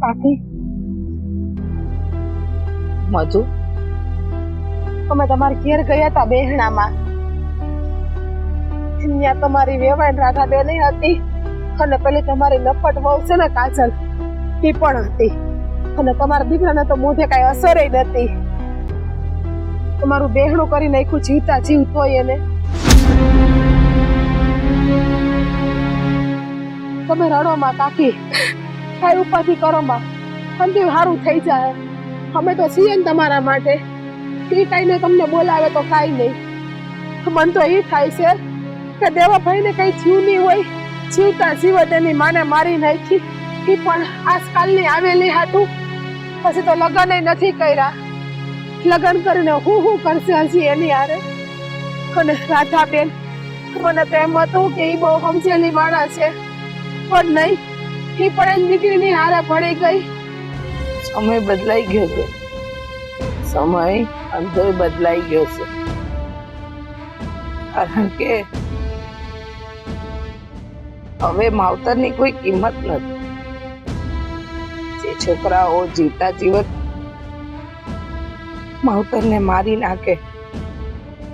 કાકી મધુ, અમે તમારા ઘેર ગયા હતા બેહણામાં. ત્યાં તમારી વેવાણ રાધા બેન હતી અને પેલી તમારી લપટ વહુ છે ને કાજલ એ પણ હતી. અને તમારા દીકરાને તો મોઢે કઈ અસર નથી. તમારું બેહણું કરી નાખ્યું જીવતા જીવતોય એને. તમે રડો માં કાકી, કઈ ઉપાધિ કરો માં, અંતિમ સારું થઈ જાય. અમે તો છીએ ને તમારા માટે. એ કઈ ને તમને બોલાવે તો કઈ નહીં. મન તો એ થાય છે કે દેવાભાઈ ને કઈ થયું નહીં હોય, જીવતા જીવત એની માને મારી નાખી. એ પણ આજકાલની આવેલી હાટું પછી તો લગ્ન નથી કર્યા. લગ્ન કરીને હું કરશે હજી એની હારે. અને રાધાબેન, મને તો એમ હતું કે એ બહુ સમજેલી માણસ છે, પણ નહીં, એ પણ એની દીકરીની હારે ભળી ગઈ. સમય બદલાઈ ગયો છે. સમય અંતર બદલાઈ ગયો છે. કારણ કે હવે માવતરની કોઈ કિંમત નથી. જે છોકરાઓ જીવતા જીવત માવતરને મારી નાખે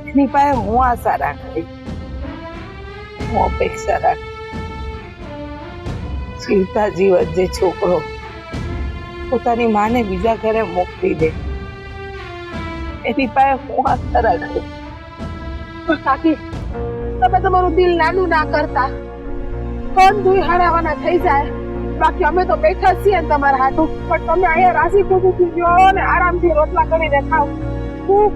એની પાસે હું આશા રાખી, હું અપેક્ષા રાખી. જીવતા જીવત જે છોકરો પોતાની માને બીજા ઘરે મોકલી દે એની પાસે હું આશા રાખી. કાકી, તમે તમારું દિલ નાનું ના કરતા. કોણ ધૂઈ હરાવાના થઈ જાય. બાકી અમે તો બેઠા છીએ ને તમારા હાટું. પણ તમે અહીંયા રાજી ખુશીથી જો ને આરામથી રોટલા કરીને ખાવ. હું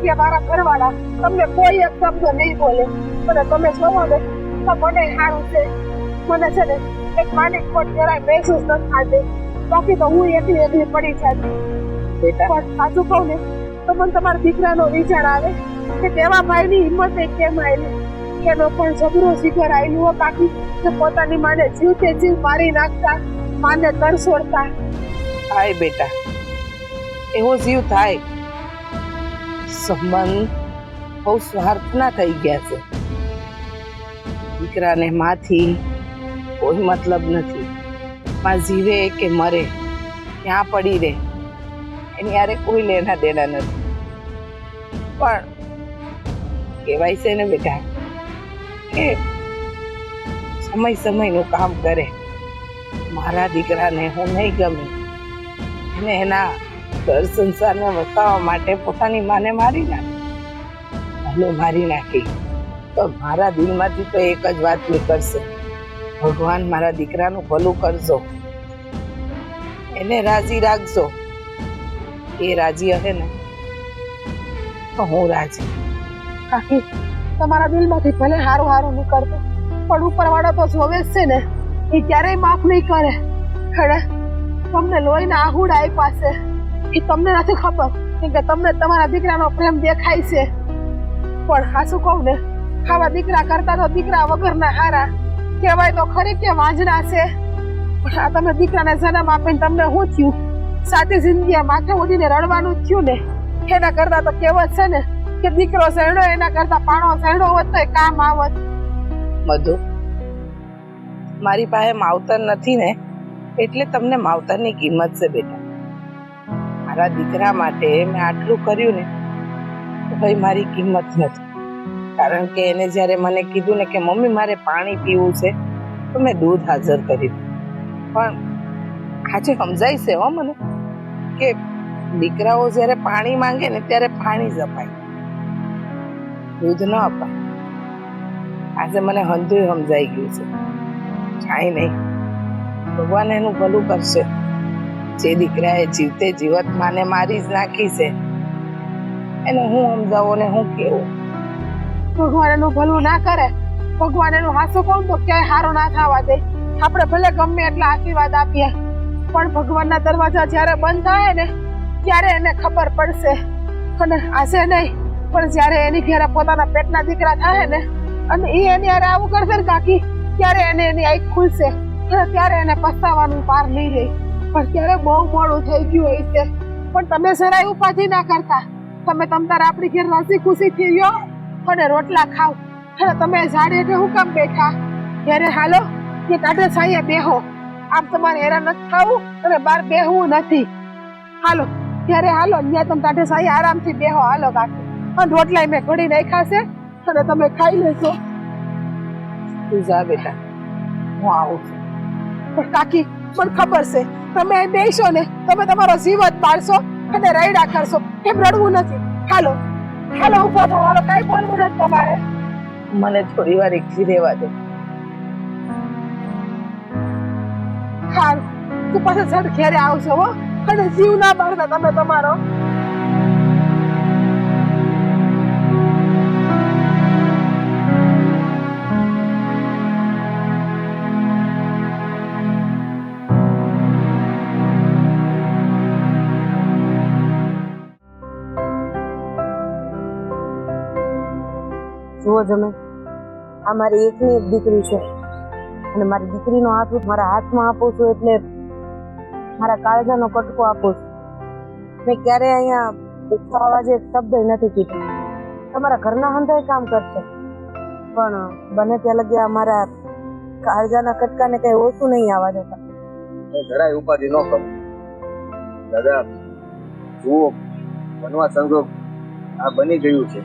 કે મારા ઘરવાળા તમને કોઈ એક શબ્દ નહીં બોલે. અને તમે જોવો ને તો મને સારું છે. મને છે ને એક માની ખોટ જરાય મહેસૂસ નથી થતી. બાકી તો હું એકલી પડી જતી. પણ સાચું કહું ને તો મને તમારા દીકરાનો વિચાર આવે કે દેવાભાઈની હિંમત કેમ આવી. એનો પણ જબરો શિખર આવેલું હો કાકી, કે પોતાની માને જીવતે જીવ મારી નાખતા, માને તરસોડતા. થાય બેટા, એવો જીવ થાય. સંબંધ બહુ સ્વાર્થના થઈ ગયા છે. દીકરાને માથી કોઈ મતલબ નથી. માં જીવે કે મરે, ક્યાં પડી રહે એની હારે કોઈ લેના દેના નથી. પણ કહેવાય છે ને બેટા કે સમય સમયનું કામ કરે. મારા દીકરાને હું નહીં ગમી એને એના ઘર સંસારને વસાવવા માટે પોતાની માને મારી નાખી તો મારા દિલમાંથી તો એક જ વાત નીકળશે, ભગવાન મારા દીકરાનું ભલું કરજો, એને રાજી રાખજો. એ રાજી હશે ને તો હું રાજી. કાકી, તમારા દિલમાંથી ભલે હારું હારું નીકળતું, પણ ઉપરવાળો તો જોવે જ છે ને, એ ક્યારેય માફ નહીં કરે. ખરે તમને લોહીના આહુડા આપ્યા છે, એ તમને નથી ખબર કે તમને તમારા દીકરાનો પ્રેમ દેખાય છે. પણ હાસું કહું ને, આવા દીકરા કરતા તો દીકરા વગરના હારા. કહેવાય તો ખરી કે વાંજણા છે. પણ આ તમે દીકરાને જન્મ આપીને તમને શું થયું? સાચી જિંદગી માથે ઉડીને રડવાનું થયું ને. એના કરતા તો કહેવત છે ને કે દીકરો સહેડો એના કરતા પાણો સહેડો હોત તો કામ આવત. મધુ, મારી પાસે માવતર નથી ને એટલે તમને માવતરની કિંમત છે બેટા. મારા દીકરા માટે મેં આટલું કર્યું ને તો ભાઈ મારી કિંમત નથી. કારણ કે એને જ્યારે મને કીધું ને કે મમ્મી મારે પાણી પીવું છે તો મેં દૂધ હાજર કર્યું. પણ આજે સમજાય છે હો મને કે દીકરાઓ જ્યારે પાણી માંગે ને ત્યારે પાણી જ અપાય, દૂધ ન અપાય. આજે મને હંધુય સમજાઈ ગયું છે. કાંઈ નહીં, ભગવાન એનું ભલું કરશે. જે દીકરાએ જીવતે જીવત માને મારી જ નાખી છે એને હું સમજાવું ને હું કેવું. ભગવાન એનું ભલું ના કરે. ભગવાન એનું હાસું કહું તો ક્યાંય હારું ના થવા દે. આપણે ભલે ગમે એટલા આશીર્વાદ આપીએ, પણ ભગવાનના દરવાજા જ્યારે બંધ થાય ને ત્યારે એને ખબર પડશે. અને આજે નહીં પણ જ્યારે એની ઘરે પોતાના પેટના દીકરા થાય ને અને એ એની હારે આવું કરશે ને કાકી, ત્યારે એને એની આંખ ખુલશે. ત્યારે એને પસ્તાવાનું પાર નહીં રહે. પણ ત્યારે બહુ મોડું થઈ ગયું હોય છે. પણ તમે જરાય ઉપાધિ ના કરતા. તમે તમતારે આપણી ઘેર રાજી ખુશીથી રહ્યો અને રોટલા ખાવ. અને તમે ઝાડે હું કામ બેઠા? ઘરે હાલો કે ટાઢે છાંયે બેહો. આપ તમારે હેરાન નથી થવું અને બહાર બેહવું નથી. હાલો ત્યારે હાલો ત્યાં તમે તાઠે સાઈ આરામથી બેહો. હાલો કાકી, અને રોટલાય મેં ઘડી નાખ્યા છે અને તમે ખાઈ લેશો. તું જા બેટા, હું આવું છું. પણ કાકી મને ખબર છે તમે અહીં બેસો ને તમે તમારો જીવ જ બાળશો અને રૈડા કરશો. એમ રડવું નથી. હાલો હાલો ઉભો થો. હાલો કઈ બોલવું નથી તમારે. મને થોડી વાર એકલી રહેવા દે. હાલ તું પાછા ઝડ ઘેરે આવશો હો, અને જીવ ના બાળતા તમે તમારો. જુઓ જમે, આ મારી એકની એક દીકરી છે અને મારી દીકરીનો હાથ હું મારા હાથમાં આપું છું એટલે મારા કાળજાનો કટકો આપું છું. મેં ક્યારેય અહીંયા ઊંચા અવાજે એક શબ્દ નથી કીધો. તમારા ઘરના હંધાય કામ કરશે પણ બને ત્યાં લગી અમારા કાળજાના કટકાને કઈ ઓછું નહીં આવવા દેતા. જરાય ઉપાધિ ન કરો દાદા. જુઓ, બનવા સંજોગ આ બની ગયું છે.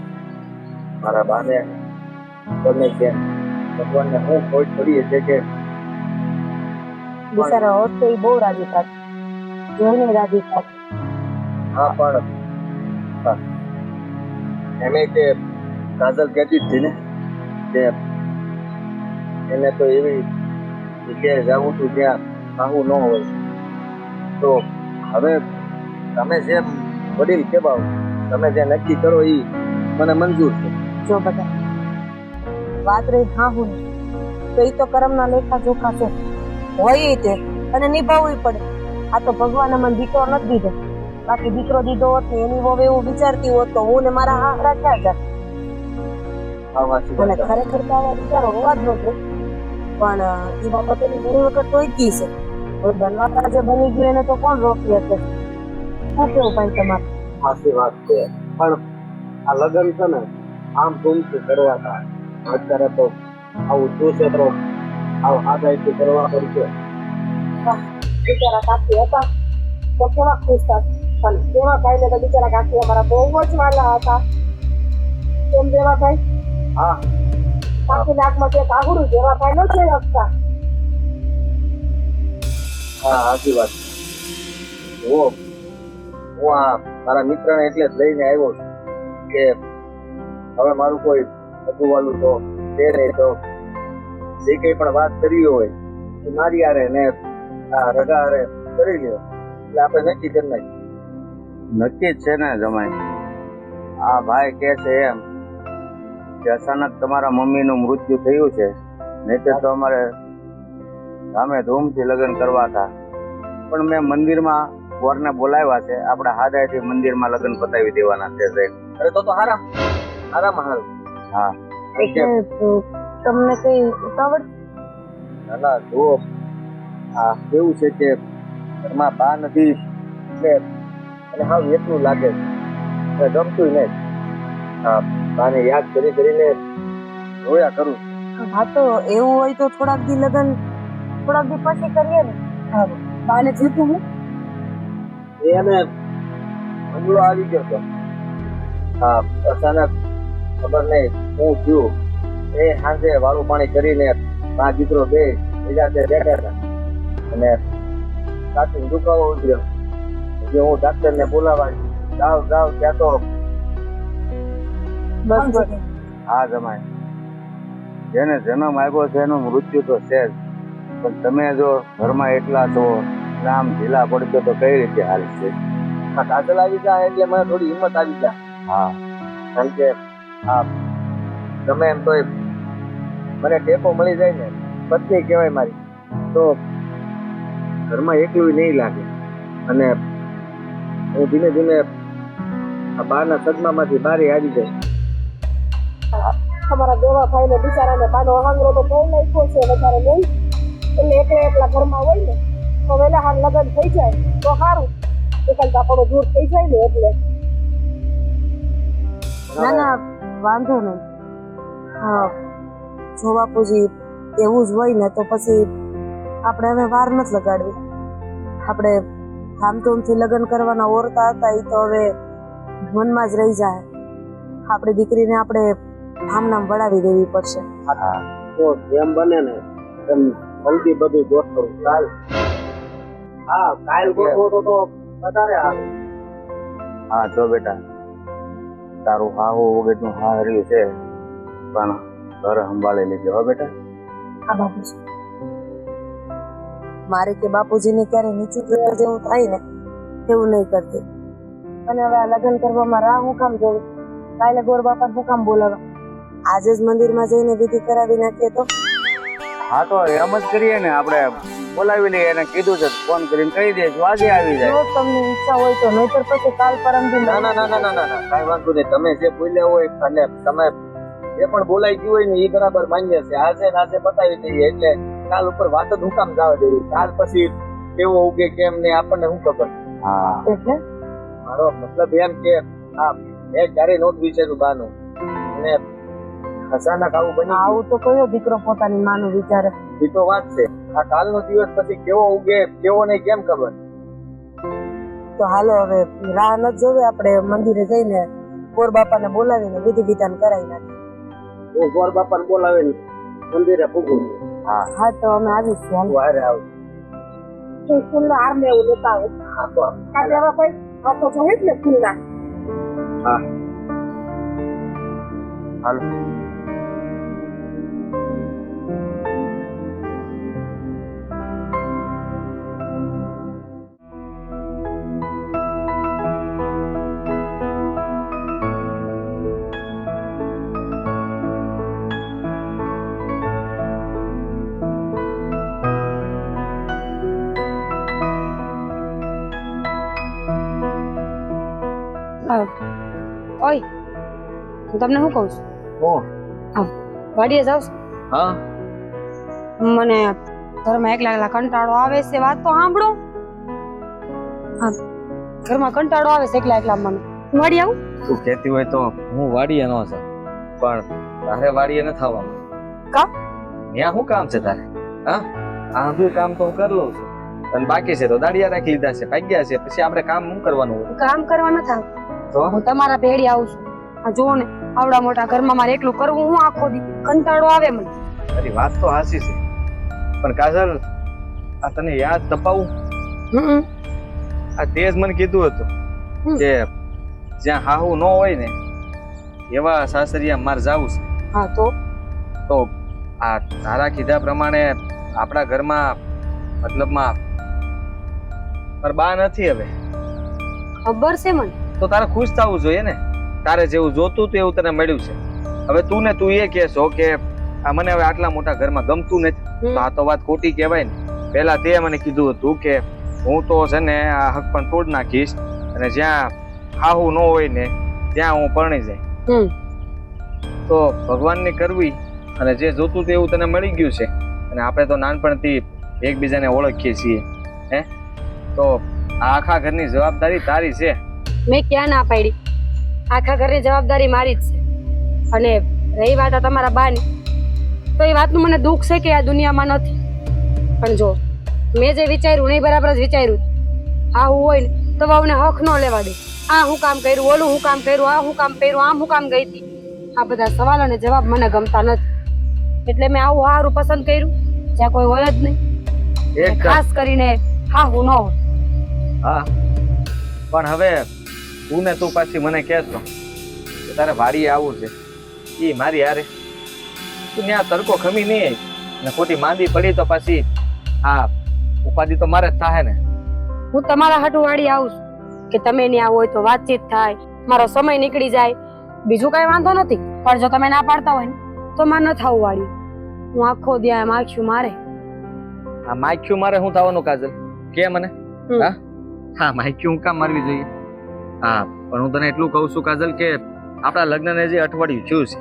મારા બાને ગમે છે, ભગવાનને હું ખોટ પડી છે કે બિચારા હોત તો એ બહુ રાજી થાત, જોઈને રાજી થાત. હા પણ એમે તે કાજલ કહેતી જ હતી ને કે એને તો એવી જગ્યાએ જવું હતું જ્યાં આવું ન હોય. તો હવે તમે જે વડીલ કહેવાઓ, તમે જે નક્કી કરો એ મને મંજૂર છે. જો બધા વાત રહી હા હું તો એ તો કર્મના લેખા જોખા છે, હોય તે અને નિભાવવું પડે. આ તો ભગવાને મને દીકરો નથી દીધો, બાકી દીકરો દીધો હોત ને એની વહુ એવું વિચારતી હોત તો હું ને મારા હાથ રાખ્યા જાત. આ વાંચી અને ખરેખર તો આવા વિચારો હોવા જ નહોતો, પણ એ બાબતે ઘણી વખત તો જ કી છે. હવે બનવા જે બની ગયું એને તો કોણ રોકી શકે? શું કેવું ભાઈ તમારે? સાચી વાત છે, પણ આ લગ્ન છે ને આમ ધૂમથી કરવા હતા. અત્યારે તો આવું શું છે તો આવું આદાયથી કરવા પડશે. બિચારા કાકી હતા તો કેવા ખુશ હતા, પણ દેવાભાઈ ને તો બિચારા કાકી અમારા બહુ જ વાલા હતા. કેમ દેવાભાઈ? હા કાકી નાકમાં જે કાગડું દેવાભાઈ ન જોઈ શકતા. હા સાચી વાત. જુઓ, હું આ મારા મિત્રને એટલે જ લઈને આવ્યો છું કે હવે મારું કોઈ અગુવાલું તો તે નહીં, તો જે કંઈ પણ વાત કરવી હોય એ મારી હારે ને આ રગા હારે કરી લ્યો એટલે આપણે નક્કી કરી નાખીએ. નક્કી જ છે ને જમાઈ. આ ભાઈ કહે છે એમ કે અચાનક તમારા મમ્મીનું મૃત્યુ થયું છે, નહીં તો અમારે સામે ધૂમથી લગ્ન કરવા હતા. પણ મેં મંદિરમાં વરને બોલાવ્યા છે, આપણે હાદાયથી મંદિરમાં લગ્ન પતાવી દેવાના છે. અરે તો હારા હારામાં હારું. હા એટલે તમને કઈ ઉતાવળ? ના જુઓ, આ કેવું છે કે ઘરમાં બા નથી એટલે અને હાવ એટલું લાગે છે, ગમતું નહીં. હા, બાને યાદ કરી કરીને રોયા કરું. હા તો એવું હોય તો થોડાક દી લગન થોડાક દી પછી કરીએ ને. બાને જીતું હું એને હુમલો આવી ગયો હતો. હા, અચાનક ખબર નહીં શું થયું. એ સાંજે વાળું પાણી કરીને આ દીકરો બે બીજા બેઠા હતા અને સાચું દુખાવો ઉતર્યો. એટલે હું ડાક્ટરને બોલાવા જાવ ત્યાં તો બસ હા જમાય. જેને જન્મ આવ્યો છે એનું મૃત્યુ તો છે જ, પણ તમે જો ઘરમાં એકલા છો ને આમ ઢીલા પડશો તો કઈ રીતે હાલશે? આ કાજલ આવી જાય એટલે મને થોડી હિંમત આવી જાય. હા, કારણ કે હા ગમે એમ તો મને ટેકો મળી જાય ને, પત્ની કહેવાય મારી, તો ઘરમાં એકલું નહીં લાગે. અને હું ધીમે ધીમે આ બારના સદમામાંથી બહાર આવી જાય. અમારા દેવાભાઈ ને બિચારાને બાનો અહંગરો તો બહુ નાખ્યો છે વધારે નહીં, એટલે એકલા ઘરમાં હોય ને તો વહેલા હાર લગ્ન થઈ જાય તો સારું, એકલતા પણ દૂર થઈ જાય ને એટલે. ના ના વાંધો નહીં. હા જો બાપુજી એવું જ હોય ને તો પછી આપણે હવે વાર નથી લગાડવી. આપણે ધામધૂમથી લગ્ન કરવાના ઓરતા હતા એ તો હવે મનમાં જ રહી જાય. આપણી દીકરીને આપણે ધામનામ વળાવી દેવી પડશે. તો જેમ બને ને એમ જલ્દી બધું ગોઠવો. કાલ ગોઠવો તો વધારે આવે. હા જો બેટા, તારું હાહુ વગરનું હાર્યું છે પણ ઘર સંભાળી લીધું. હો બેટા, હા બાપુજી, મારે કે બાપુજીને ક્યારે નીચું જોયા જેવું થાય ને એવું નહીં કરતી. અને હવે આ લગ્ન કરવામાં રાહ હું કામ જોઉં? કાલે ગોર બાપા હું કામ બોલાવા? આજે જ મંદિરમાં જઈને વિધિ કરાવી નાખીએ તો? હા તો એમ જ કરીએ ને, આપણે બોલાવી લઈએ. એને કીધું છે, ફોન કરીને કહી દેજો આજે આવી જાય. જો તમને ઈચ્છા હોય તો, નહીતર પછી કાલ પરમદી ના ના ના ના ના ના કાંઈ વાંધો નહીં. તમે જે બોલ્યા હોય અને તમે જે પણ બોલાઈ ગયું હોય ને એ બરાબર માન્ય છે. આજે ને આજે બતાવી દઈએ એટલે કાલ ઉપર વાત જ હું કામ જવા દેવી? કાલ પછી કેવો ઉગે કેમ નહીં આપણને શું ખબર? હા એટલે મારો મતલબ એમ કે આ મેં ક્યારેય નહોતું વિચાર્યું બાનું, અને અચાનક આવું બની ગયું. આવું તો કયો દીકરો પોતાની માનું વિચારે? એ તો વાત છે. આ કાલનો દિવસ પછી કેવો ઉગે કેવો નહીં કેમ ખબર? તો હાલો હવે રાહ ન જોવે, આપણે મંદિરે જઈને ગોર બાપાને બોલાવીને વિધિ વિધાન કરાવી નાખીએ. હું ગોર બાપાને બોલાવીને મંદિરે પૂગું. હા તો અમે આવીશું. હાલો. તું હારે આવ. ફૂલના હાર ને એવું લેતા આવે. હા તો કાલે હવે ભાઈ આ તો જોઈએ જ ને ફૂલના. હા હાલો. ઓય, હું તમને શું કહું છું? વાડીએ જાઉં છું. હા મને ઘરમાં એકલા એકલા કંટાળો આવે છે. વાત તો સાંભળો. હા, ઘરમાં કંટાળો આવે છે એકલા એકલા મને. હું વાડી આવું? તું કહેતી હોય તો હું વાડીએ ન છું, પણ તારે વાડીએ ન થવાનું. કા? ત્યાં શું કામ છે તારે? હા, આ બધું કામ તો હું કરી લઉં છું, અને બાકી છે તો દાડિયા રાખી લીધા છે, ભાગ્યા છે. પછી આપણે કામ શું કરવાનું હોય? કામ કરવા નથી આવતું. તો હું તમારા ભેડી આવું છું. આ જુઓ ને, આવડા મોટા ઘરમાં મારે એકલું કરવું હું આખો દી? કંટાળો આવે મને. તારી વાત તો હાચી છે, પણ કાજલ, આ તને યાદ તપાવું? આ તે જ મને કીધું હતું કે જ્યાં હાહુ ન હોય ને એવા સાસરિયા મારે જાવું છે. હા તો આ તારા કીધા પ્રમાણે આપણા ઘરમાં મતલબમાં મારા બા નથી હવે. ખબર છે મને. તો તારે ખુશ થવું જોઈએ ને. તારે જેવું જોતું હતું એવું તને મળ્યું છે. હવે તું એ કહેશો કે આ મને હવે આટલા મોટા ઘરમાં ગમતું નથી, તો આ તો વાત ખોટી કહેવાય ને. પહેલા તે મને કીધું હતું કે હું તો છે ને આ હક પણ તોડ નાખીશ, અને જ્યાં હાહુ ન હોય ને ત્યાં હું પરણી જાય. તો ભગવાનની કરવી, અને જે જોતું હતું એવું તને મળી ગયું છે, અને આપણે તો નાનપણથી એકબીજાને ઓળખીએ છીએ. હે, તો આ આખા ઘરની જવાબદારી તારી છે. મેં ક્યાં ના પાડી? આખા ઘરની જવાબદારી મારી જ છે. અને રહી વાત આ તમારા બાની, તો એ વાતનું મને દુઃખ છે કે આ દુનિયામાં નથી. પણ જો મેં જે વિચાર્યું નહીં બરાબર જ વિચાર્યું. આ હું હોય ને તો વહુને હક ન લેવા દે. આ હું કામ કર્યું, ઓલું હું કામ કર્યું, આ હું કામ કર્યું, આમ હું કામ ગઈ હતી. આ બધા સવાલ અને જવાબ મને ગમતા નથી. એટલે મેં આવું હારું પસંદ કર્યું જ્યાં કોઈ હોય જ નહીં. ખાસ કરીને હા હું ન હોય. હા, પણ હવે તું ને તું પાછી મને કહેતો કે તારે વાડીએ આવવું છે, એ મારી હારે તું ત્યાં તડકો ખમી નહીં આવી ને ખોટી માંદી પડી તો પાછી હા ઉપાધિ તો મારે જ થાય ને. હું તમારા હાટુ વાડી આવું છું કે તમે ત્યાં આવો હોય તો વાતચીત થાય, મારો સમય નીકળી જાય, બીજું કઈ વાંધો નથી. પણ જો તમે ના પાડતા હોય ને તો મારે ન થવું વાડી. હું આખો ત્યાં માખ્યું મારે. આ માખ્યું મારે શું થવાનું કાજલ? કે મને હા માખ્યું હું કામ મારવી જોઈએ? હા, પણ હું તને એટલું કહું છું કાજલ કે આપણા લગ્નને જે અઠવાડિયું થયું છે,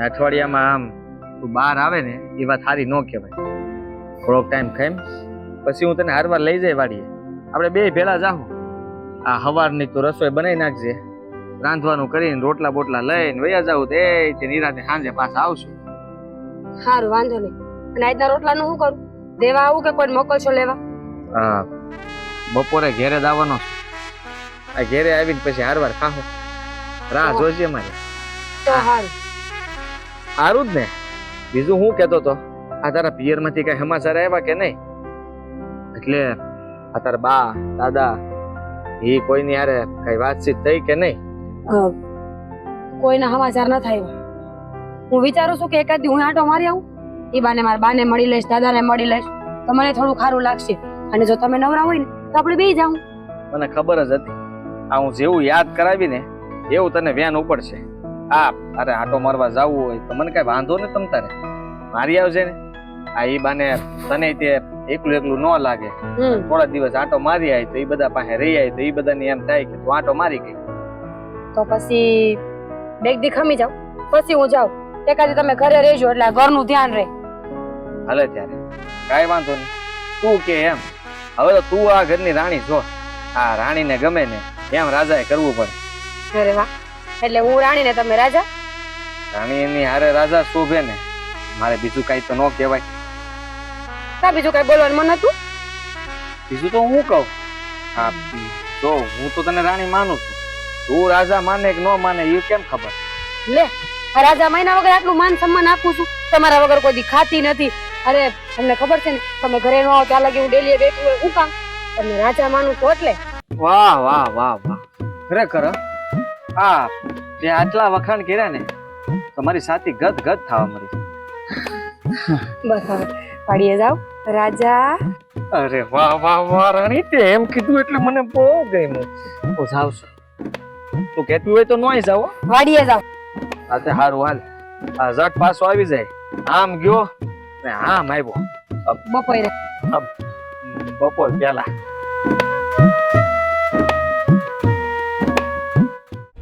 અઠવાડિયામાં આમ તું બહાર આવે ને એ વાત સારી ન કહેવાય. થોડોક ટાઈમ ખાઈમ પછી હું તને હારવાર લઈ જાય વાડીએ, આપણે બે ભેળા જાહું. આ હવારની તો રસોઈ બનાવી નાખજે, રાંધવાનું કરીને રોટલા બોટલા લઈને વયા જાવ તો એ નિરાતે સાંજે પાછા આવશું. સારું, વાંધો નહીં. અને આજના રોટલાનું શું કરું? દેવા આવું કે કોઈ મોકલશો લેવા? હા બપોરે ઘેરે જ આવવાનો છું. આ ઘેરે આવીને પછી હારવાર ખાહો. રાહ જોજે મારે. તો હારું. સારું જ ને. બીજું હું કહેતો તો, આ તારા પિયર માંથી કઈ સમાચાર આવ્યા કે નહીં? એટલે આ તારા બા દાદા એ કોઈની હારે કઈ વાતચીત થઈ કે નહીં? કોઈના સમાચાર ન થાય. હું વિચારું છું કે એકાદ દી હું આંટો મારી આવું. એ બાને મારા બાને મળી લઈશ, દાદાને મળી લઈશ, તો મને થોડું ખારું લાગશે. અને જો તમે નવરા હોય ને તો આપણે બેસી જાઉં. મને ખબર જ હતી આ હું જેવું યાદ કરાવી ને એવું તને વ્યાન ઉપડશે. હા અરે આટો મારવા જવું હોય તો મને કઈ વાંધો ને તમ તારે મારી આવજે ને. આ ઈ બાને તને તે એકલું એકલું ન લાગે. થોડા દિવસ આટો મારી આવી તો એ બધા પાસે રહી આવી તો એ બધાને એમ થાય કે તું આટો મારી ગઈ. તો પછી બેગ દી ખમી જાવ, પછી હું જાઉં. એકાદી તમે ઘરે રહેજો એટલે આ ઘરનું ધ્યાન રહે. હાલે ત્યારે કાંઈ વાંધો નહીં. તું કે એમ. હવે તો તું આ ઘરની રાણી છો. આ રાણીને ગમે ને એમ રાજાએ કરવું પડે. અરે વાહ, એટલે હું રાણી ને તમે રાજા? રાણીની હારે રાજા શોભે ને. મારે બીજું કઈ તો ન કહેવાય. કા બીજું કઈ બોલવાનું મન હતું? બીજું તો હું કહું. હા જો હું તો તને રાણી માનું છું. તું રાજા માને કે ન માને એ કેમ ખબર? લે, આ રાજા મહિના વગર આટલું માન સન્માન આપું છું, તમારા વગર કોઈ દી ખાતી નથી. અરે તમને ખબર છે ને, તમે ઘરે ન આવો ત્યાં લગી હું ડેલી બેઠી હોય. હું કામ તમને રાજા માનું છું એટલે. વાહ વાહ વાહ વાહ, ખરેખર હા તે આટલા વખાણ કર્યા ને તો મારી સાથી ગદ ગદ થવા મળી. બસ હવે પાડીએ જાવ રાજા. અરે વાહ વાહ વાહ રાણી, તે એમ કીધું એટલે મને બહુ ગમ્યું. હું જાઉં છું. તું કહેતી હોય તો નોય જાવ. વાડીએ જાવ. આ તે હારું હાલ. આ ઝટ પાછો આવી જાય. આમ ગયો ને આમ આવ્યો. બપોરે બપોર પેલા